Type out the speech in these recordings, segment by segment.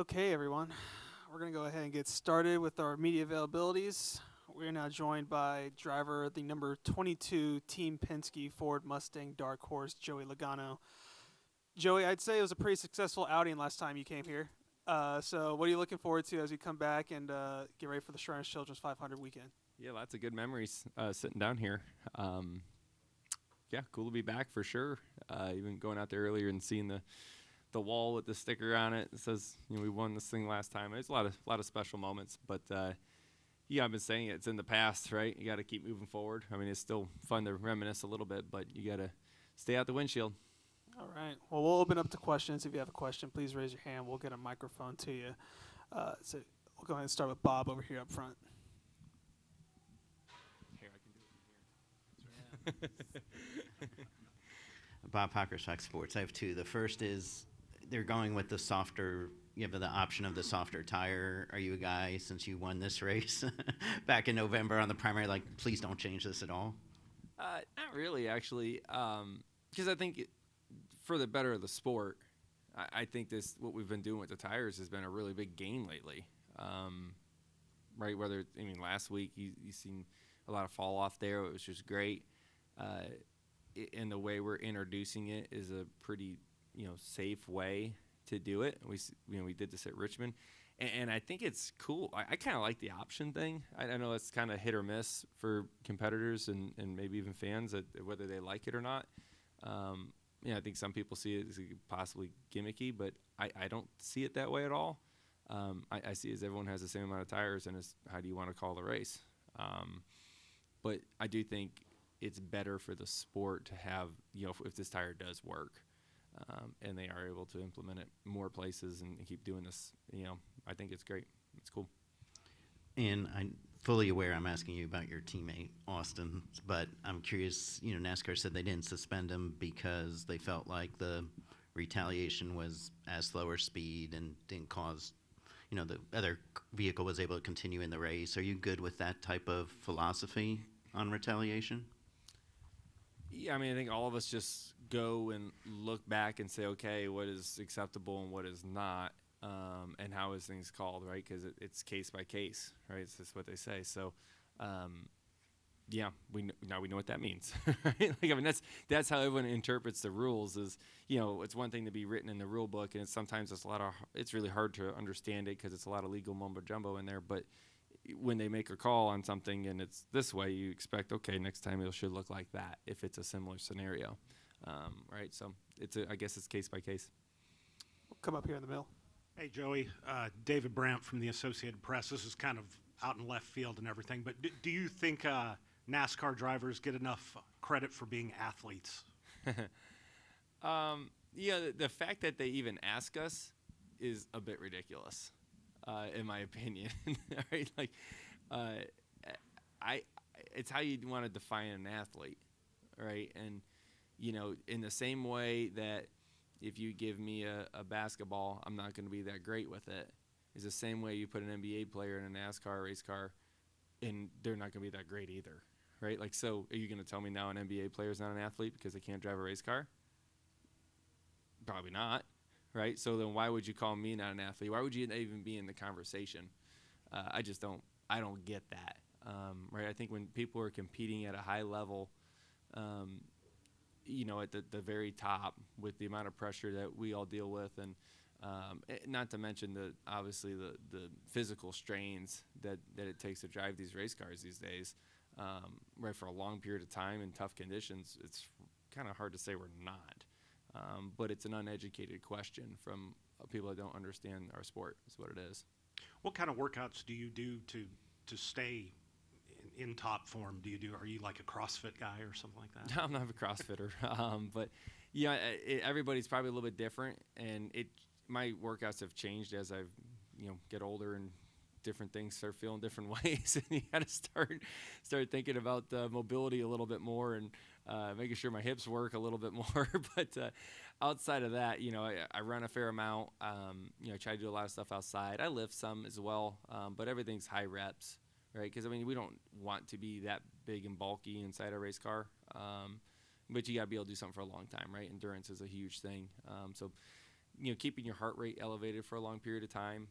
Okay, everyone. We're going to go ahead and get started with our media availabilities. We're now joined by driver, the number 22 Team Penske Ford Mustang Dark Horse, Joey Logano. Joey, I'd say it was a pretty successful outing last time you came here. So what are you looking forward to as you come back and get ready for the Shriners Children's 500 weekend? Yeah, lots of good memories sitting down here. Yeah, cool to be back for sure. Even going out there earlier and seeing the wall with the sticker on it that says, we won this thing last time. It's a lot of special moments, but yeah, I've been saying it's in the past, right? You got to keep moving forward. I mean, it's still fun to reminisce a little bit, but you got to stay out the windshield. All right. Well, we'll open up to questions. If you have a question, please raise your hand. We'll get a microphone to you. So we'll go ahead and start with Bob over here up front. Here, I can do it. Bob Pocker, Fox Sports. I have two. The first is they're going with the softer. You have the option of the softer tire. Are you a guy, since you won this race back in November on the primary, like, please don't change this at all? Not really, actually, because I think for the better of the sport, I think what we've been doing with the tires has been a really big gain lately. Right? Last week you seen a lot of fall off there, which was great. And the way we're introducing it is a pretty, safe way to do it. We did this at Richmond, and I think it's cool. I kind of like the option thing. I know it's kind of hit or miss for competitors and maybe even fans whether they like it or not. I think some people see it as possibly gimmicky, but I don't see it that way at all. I see it as everyone has the same amount of tires, and it's how do you want to call the race? But I do think it's better for the sport to have, if this tire does work, and they are able to implement it more places and keep doing this, I think it's great. It's cool. And I'm fully aware I'm asking you about your teammate, Austin, but I'm curious, NASCAR said they didn't suspend him because they felt like the retaliation was as slower speed and didn't cause, the other vehicle was able to continue in the race. Are you good with that type of philosophy on retaliation? Yeah, I think all of us just go and look back and say, okay, what is acceptable and what is not, and how is things called, right? Because it's case by case, right? It's just what they say. So, yeah, we know what that means, right? That's how everyone interprets the rules. Is it's one thing to be written in the rule book, and sometimes it's really hard to understand it because it's a lot of legal mumbo jumbo in there, but when they make a call on something and it's this way, you expect, okay, next time it should look like that if it's a similar scenario, right? So I guess it's case by case. We'll come up here in the middle. Hey, Joey. David Brandt from the Associated Press. This is kind of out in left field and everything, but do you think NASCAR drivers get enough credit for being athletes? The fact that they even ask us is a bit ridiculous. In my opinion, right? It's how you want to define an athlete, right? And in the same way that if you give me a basketball, I'm not going to be that great with it. Is the same way you put an NBA player in a NASCAR race car, and they're not going to be that great either, right? So are you going to tell me now an NBA player is not an athlete because they can't drive a race car? Probably not. Right, so then why would you call me not an athlete? Why would you even be in the conversation? I don't get that. Right, I think when people are competing at a high level, at the very top with the amount of pressure that we all deal with, and not to mention obviously the physical strains that it takes to drive these race cars these days, right, for a long period of time in tough conditions, it's kind of hard to say we're not. But it's an uneducated question from people that don't understand our sport is what it is. What kind of workouts do you do to stay in top form? Are you like a CrossFit guy or something like that? No, I'm not a CrossFitter. But everybody's probably a little bit different, and my workouts have changed as I've get older and different things start feeling different ways, and you got to start thinking about mobility a little bit more and making sure my hips work a little bit more. But outside of that, I run a fair amount. I try to do a lot of stuff outside. I lift some as well, but everything's high reps, right? Because we don't want to be that big and bulky inside a race car, but you got to be able to do something for a long time, right? Endurance is a huge thing. So keeping your heart rate elevated for a long period of time,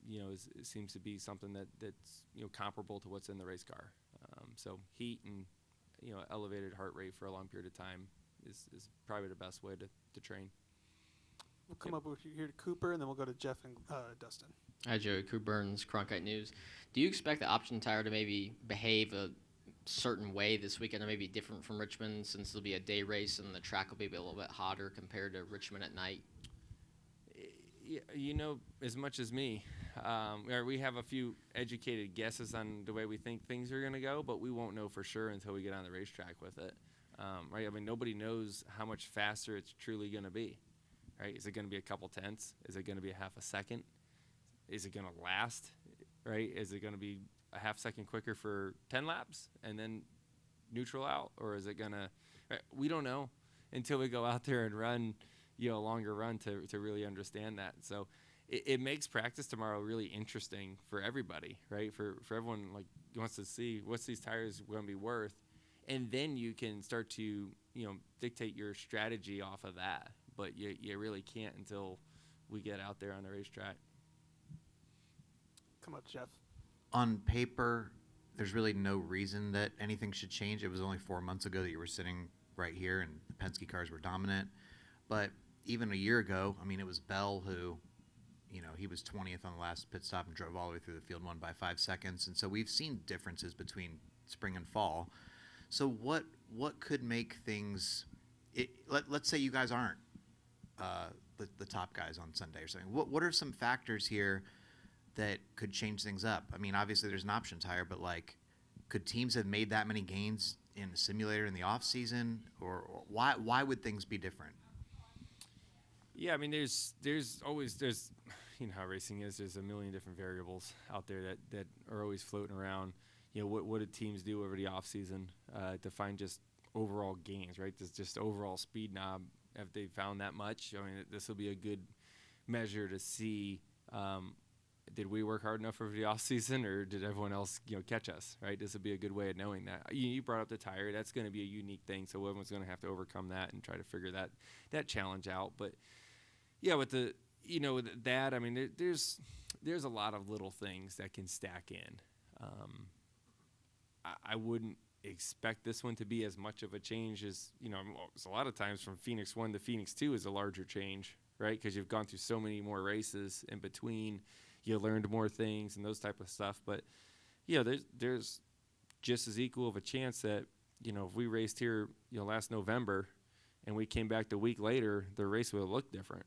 it seems to be something that's comparable to what's in the race car. So heat and elevated heart rate for a long period of time is probably the best way to train. We'll come up here to Cooper, and then we'll go to Jeff and Dustin. Hi, Joey. Cooper Burns, Cronkite News. Do you expect the option tire to maybe behave a certain way this weekend, or maybe different from Richmond, since it'll be a day race and the track will be a little bit hotter compared to Richmond at night? As much as me. We have a few educated guesses on the way we think things are going to go, but we won't know for sure until we get on the racetrack with it. Right? I mean, nobody knows how much faster it's truly going to be. Right? Is it going to be a couple tenths? Is it going to be a half a second? Is it going to last? Right? Is it going to be a half second quicker for 10 laps and then neutral out? Or is it going to – we don't know until we go out there and run – a longer run to really understand that. So it makes practice tomorrow really interesting for everybody, right? For everyone wants to see what's these tires going to be worth, and then you can start to dictate your strategy off of that. But you really can't until we get out there on the racetrack. Come up, Jeff. On paper, there's really no reason that anything should change. It was only 4 months ago that you were sitting right here and the Penske cars were dominant. But even a year ago, I mean, it was Bell who, he was 20th on the last pit stop and drove all the way through the field, won by 5 seconds. And so we've seen differences between spring and fall. So what could make things let's say you guys aren't the top guys on Sunday or something. What are some factors here that could change things up? I mean, obviously there's an option tire, but could teams have made that many gains in the simulator in the off season, or why would things be different? Yeah, I mean, there's always how racing is. There's a million different variables out there that are always floating around. What do teams do over the off season to find just overall gains, right? This just overall speed knob. Have they found that much? I mean, this will be a good measure to see. Did we work hard enough over the off season, or did everyone else catch us? Right. This would be a good way of knowing that. You brought up the tire. That's going to be a unique thing. So everyone's going to have to overcome that and try to figure that challenge out. But yeah, with with that, I mean, there's a lot of little things that can stack in. I wouldn't expect this one to be as much of a change as a lot of times from Phoenix 1 to Phoenix 2 is a larger change, right? Because you've gone through so many more races in between. You learned more things and those type of stuff. But there's just as equal of a chance that if we raced here last November and we came back the week later, the race would have looked different,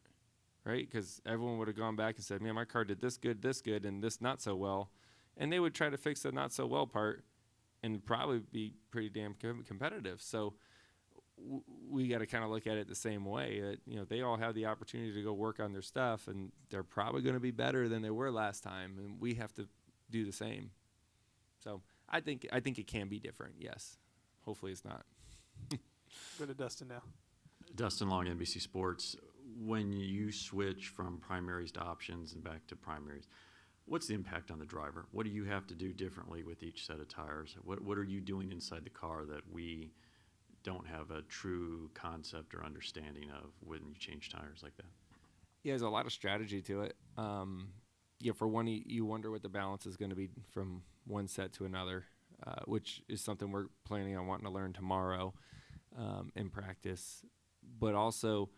right? Because everyone would have gone back and said, man, my car did this good, and this not so well. And they would try to fix the not so well part and probably be pretty damn competitive. So we got to kind of look at it the same way that, they all have the opportunity to go work on their stuff, and they're probably going to be better than they were last time. And we have to do the same. So I think it can be different. Yes. Hopefully it's not. Go to Dustin now. Dustin Long, NBC Sports. When you switch from primaries to options and back to primaries, what's the impact on the driver? What do you have to do differently with each set of tires? What are you doing inside the car that we don't have a true concept or understanding of when you change tires like that? Yeah, there's a lot of strategy to it. For one, you wonder what the balance is going to be from one set to another, which is something we're planning on wanting to learn tomorrow in practice. But also,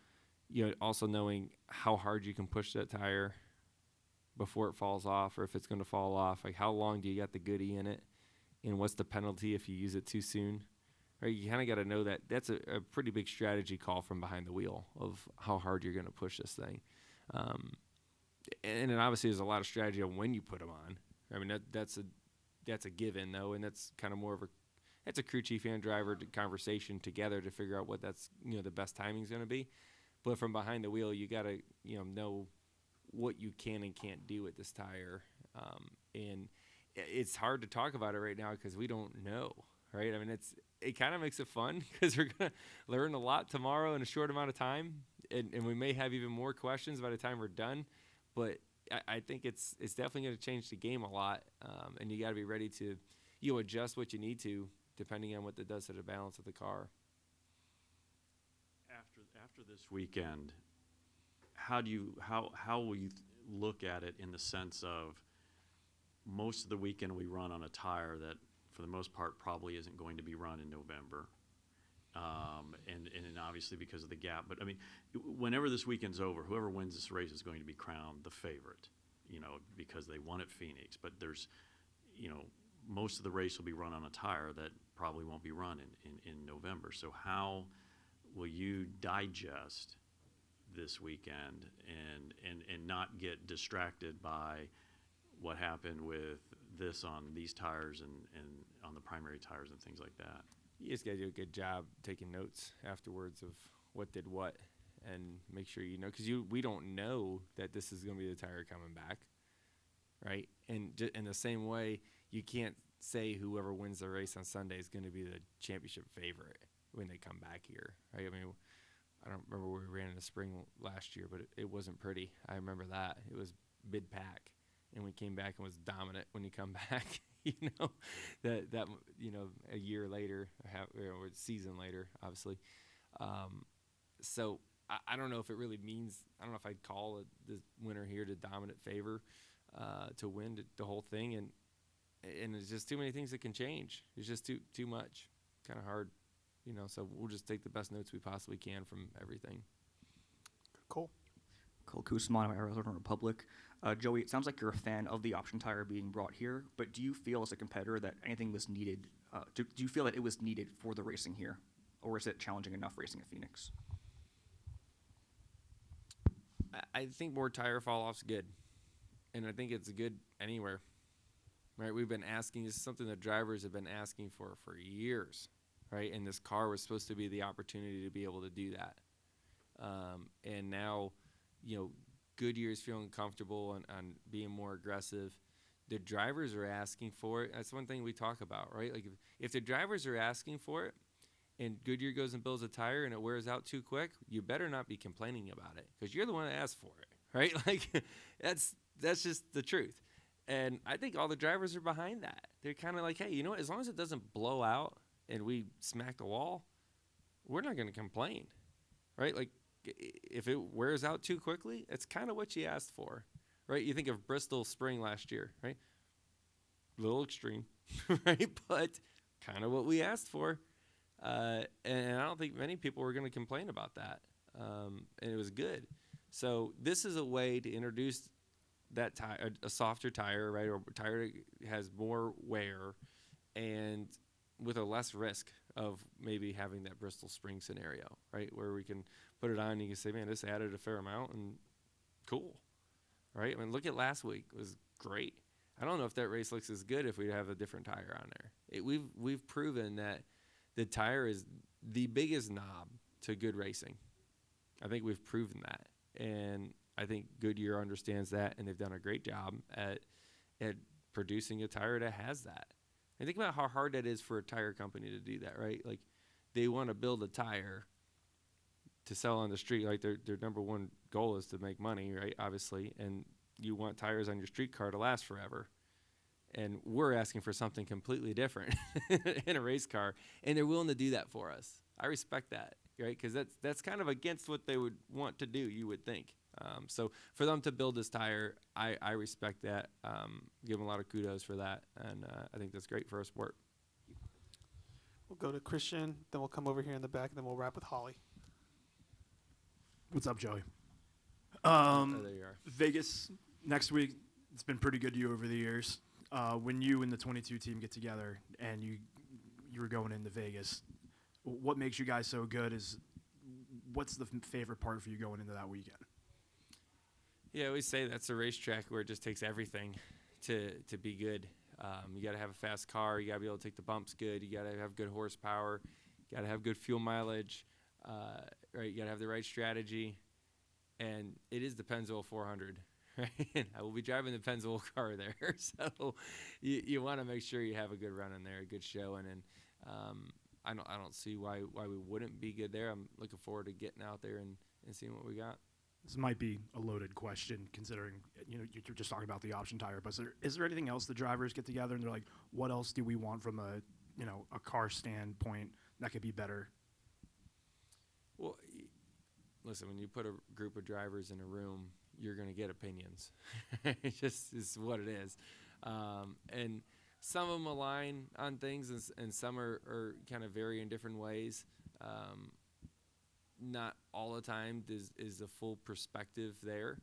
also knowing how hard you can push that tire before it falls off, or if it's going to fall off. Like, how long do you got the Goodie in it, and what's the penalty if you use it too soon? Right, you kind of got to know that. That's a pretty big strategy call from behind the wheel of how hard you're going to push this thing. And then obviously there's a lot of strategy on when you put them on. I mean, that's a given, though, and that's kind of more of a crew chief and driver conversation together to figure out what that's the best timing is going to be. But from behind the wheel, you got to know what you can and can't do with this tire, and it's hard to talk about it right now because we don't know. Right? I mean, it kind of makes it fun because we're going to learn a lot tomorrow in a short amount of time, and we may have even more questions by the time we're done. But I think it's definitely going to change the game a lot, and you got to be ready to adjust what you need to depending on what it does to the balance of the car. After this weekend, how will you look at it in the sense of most of the weekend we run on a tire that for the most part probably isn't going to be run in November, and obviously because of the gap. But I mean, whenever this weekend's over, whoever wins this race is going to be crowned the favorite, because they won at Phoenix. But there's, most of the race will be run on a tire that probably won't be run in November. So how will you digest this weekend and not get distracted by what happened with this on these tires and on the primary tires and things like that? You just got to do a good job taking notes afterwards of what did what, and make sure because we don't know that this is going to be the tire coming back, right? And in the same way, you can't say whoever wins the race on Sunday is going to be the championship favorite when they come back here, right? I mean, I don't remember where we ran in the spring last year, but it wasn't pretty. I remember that. It was mid-pack, and we came back and was dominant when you come back. that a year later, or a season later, obviously. So I don't know if it really means. I don't know if I'd call the winner here the dominant favor to win the whole thing, and there's just too many things that can change. It's just too much, kind of hard, So we'll just take the best notes we possibly can from everything. Cool. Cole Kusman, Arizona Republic. Joey, it sounds like you're a fan of the option tire being brought here, but do you feel as a competitor that anything was needed? Do you feel that it was needed for the racing here, or is it challenging enough racing at Phoenix? I think more tire fall-off's good, and I think it's good anywhere. Right? We've been asking. This is something that drivers have been asking for years, right? And this car was supposed to be the opportunity to be able to do that. And now, Goodyear is feeling comfortable on being more aggressive. The drivers are asking for it. That's one thing we talk about, right? Like if the drivers are asking for it and Goodyear goes and builds a tire and it wears out too quick, you better not be complaining about it because you're the one that asked for it, right? Like that's just the truth. And I think all the drivers are behind that. They're kind of like, hey, you know what? As long as it doesn't blow out and we smack the wall, we're not going to complain, right? Like, if it wears out too quickly, it's kind of what you asked for, right? You think of Bristol Spring last year, right? A little extreme, right? But kind of what we asked for. And I don't think many people were going to complain about that. And it was good. So this is a way to introduce that tire, a softer tire, right? Or a tire that has more wear and with a less risk of maybe having that Bristol Spring scenario, right? Where we can put it on and you can say, man, this added a fair amount and cool, right? I mean, look at last week. It was great. I don't know if that race looks as good if we have a different tire on there. We've proven that the tire is the biggest knob to good racing. I think we've proven that. And I think Goodyear understands that, and they've done a great job at producing a tire that has that. And think about how hard that is for a tire company to do that, right? Like, they want to build a tire to sell on the street. Like, their number one goal is to make money, right? Obviously, and you want tires on your street car to last forever. And we're asking for something completely different in a race car, and they're willing to do that for us. I respect that, right? Because that's kind of against what they would want to do, you would think. So for them to build this tire, I respect that. Give them a lot of kudos for that, and I think that's great for our sport. We'll go to Christian, then we'll come over here in the back, and then we'll wrap with Holly. What's up, Joey? There you are. Vegas next week. It's been pretty good to you over the years. When you and the 22 team get together and you were going into Vegas, what makes you guys so good? What's the favorite part for you going into that weekend? Yeah, I always say that's a racetrack where it just takes everything to be good. You got to have a fast car. You got to be able to take the bumps good. You got to have good horsepower. You got to have good fuel mileage. Right? You got to have the right strategy. And it is the Pennzoil 400. Right? I will be driving the Pennzoil car there. So you want to make sure you have a good run in there, a good showing. And I don't see why we wouldn't be good there. I'm looking forward to getting out there and seeing what we got. This might be a loaded question considering you're just talking about the option tire, but is there anything else the drivers get together and they're like, what else do we want from a car standpoint that could be better? Well, listen, when you put a group of drivers in a room, you're going to get opinions. It just is what it is. And some of them align on things, and some are kind of vary in different ways. Not all the time is the full perspective there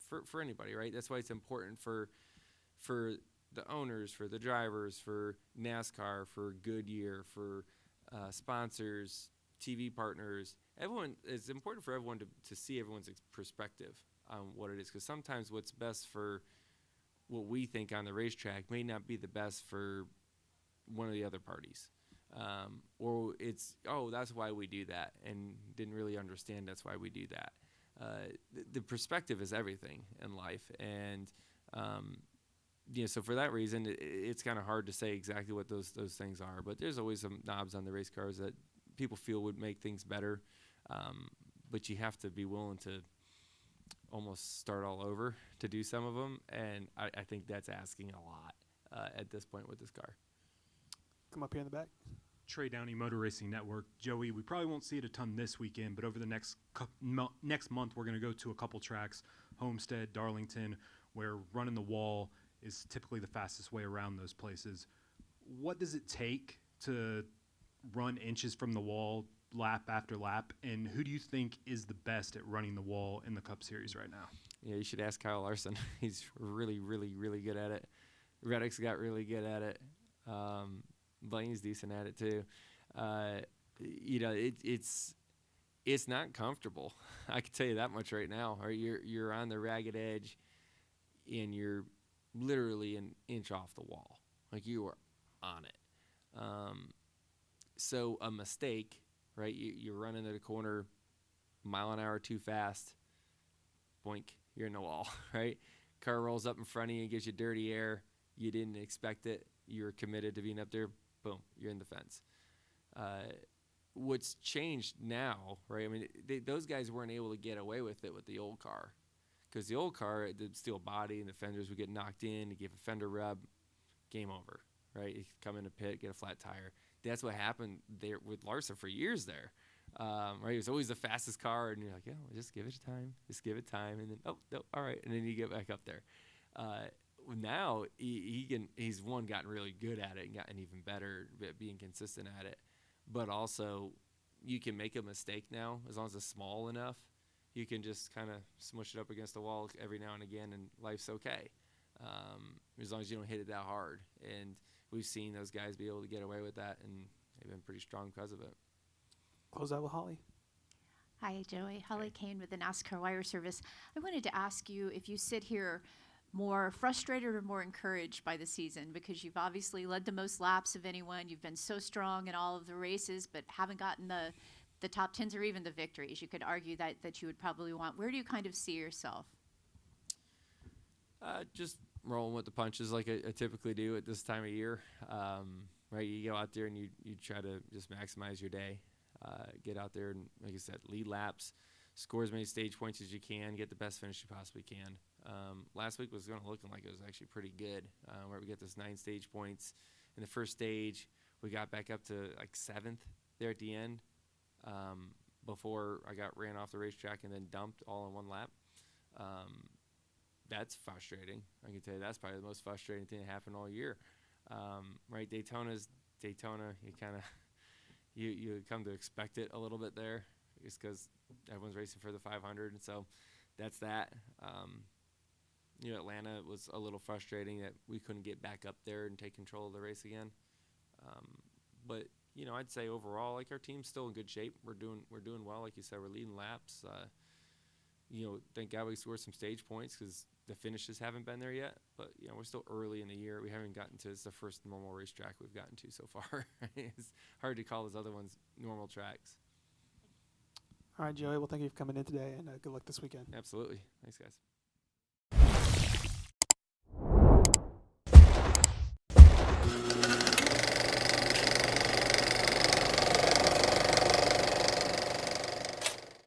for anybody, right? That's why it's important for the owners, for the drivers, for NASCAR, for Goodyear, for sponsors, TV partners. Everyone, it's important for everyone to see everyone's perspective on what it is, because sometimes what's best for what we think on the racetrack may not be the best for one of the other parties. Or it's, oh, that's why we do that, and didn't really understand that's why we do that. The perspective is everything in life, and so for that reason, it's kind of hard to say exactly what those things are. But there's always some knobs on the race cars that people feel would make things better, but you have to be willing to almost start all over to do some of them, and I think that's asking a lot at this point with this car. Come up here in the back. Trey Downey, Motor Racing Network. Joey, we probably won't see it a ton this weekend, but over the next month, we're going to go to a couple tracks, Homestead, Darlington, where running the wall is typically the fastest way around those places. What does it take to run inches from the wall lap after lap, and who do you think is the best at running the wall in the Cup Series right now? Yeah, you should ask Kyle Larson. He's really, really, really good at it. Reddick's got really good at it. Blaney's decent at it too. It's not comfortable. I can tell you that much right now. Right? You're on the ragged edge, and you're literally an inch off the wall. Like, you are on it. So a mistake, right? You're running at a corner, mile an hour too fast. Boink, you're in the wall, right? Car rolls up in front of you and gives you dirty air. You didn't expect it. You're committed to being up there. Boom, you're in the fence. What's changed now, right? I mean, those guys weren't able to get away with it with the old car, because the old car, the steel body and the fenders would get knocked in. You give a fender rub, game over, right? You come in a pit, get a flat tire. That's what happened there with Larson for years there, right? It was always the fastest car, and you're like, yeah, well, just give it time, and then no, all right, and then you get back up there. Now he's gotten really good at it and gotten even better at being consistent at it, but also you can make a mistake now as long as it's small enough. You can just kind of smush it up against the wall every now and again, and life's okay, as long as you don't hit it that hard. And we've seen those guys be able to get away with that, and they've been pretty strong because of it. Close out with Holly. Hi, Joey. Holly Kane with the NASCAR Wire Service. I wanted to ask you if you sit here more frustrated or more encouraged by the season, because you've obviously led the most laps of anyone. You've been so strong in all of the races, but haven't gotten the top tens or even the victories. You could argue that you would probably want. Where do you kind of see yourself? Just rolling with the punches like I typically do at this time of year. Right, you go out there and you try to just maximize your day. Get out there and, like I said, lead laps, score as many stage points as you can, get the best finish you possibly can. Last week was looking like it was actually pretty good, where we got this 9 stage points in the first stage. We got back up to like 7th there at the end, before I got ran off the racetrack and then dumped all in one lap. That's frustrating. I can tell you that's probably the most frustrating thing that happened all year. Right, Daytona's Daytona. You kind of you come to expect it a little bit there, just because everyone's racing for the 500, and so that's that. Atlanta was a little frustrating that we couldn't get back up there and take control of the race again. But I'd say overall, like, our team's still in good shape. We're doing well, like you said. We're leading laps. Thank God we scored some stage points, because the finishes haven't been there yet. But we're still early in the year. We haven't gotten to. It's the first normal racetrack we've gotten to so far. It's hard to call those other ones normal tracks. All right, Joey. Well, thank you for coming in today, and good luck this weekend. Absolutely. Thanks, guys.